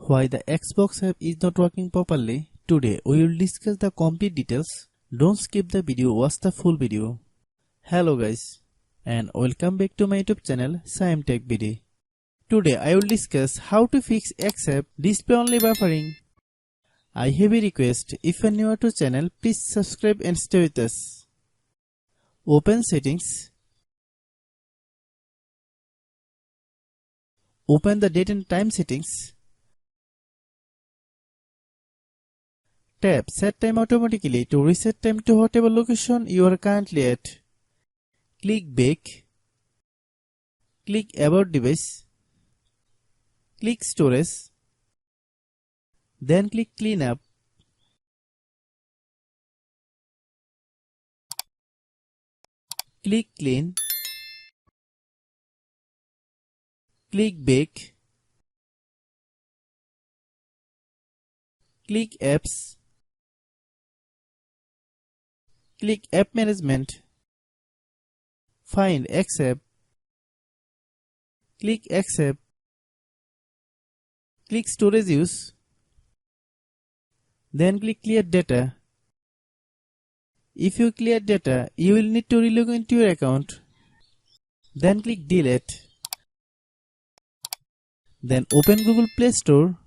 Why the Xbox app is not working properly? Today we will discuss the complete details. Don't skip the video, watch the full video. Hello guys and welcome back to my YouTube channel Shaem Tech BD. Today I will discuss how to fix X app display only buffering. I have a request, if you are new to channel please subscribe and stay with us. Open settings. Open the date and time settings. Tap Set Time automatically to reset time to whatever location you are currently at. Click Back. Click About Device. Click Storage. Then click Clean Up. Click Clean. Click Back. Click Apps. Click App Management. Find X app. Click X app. Click Storage Use. Then click Clear Data. If you clear data, you will need to relog into your account. Then click Delete. Then open Google Play Store.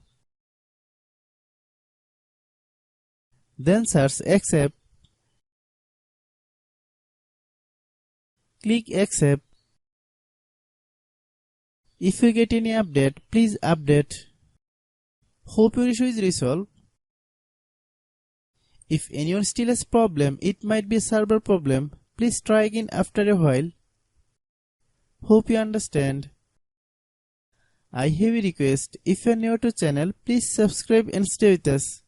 Then search X app. Click X app. If you get any update, please update. Hope your issue is resolved. If anyone still has problem, it might be a server problem. Please try again after a while. Hope you understand. I have a request, if you are new to channel, please subscribe and stay with us.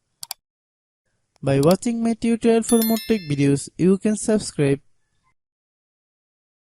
By watching my tutorial for more tech videos, you can subscribe.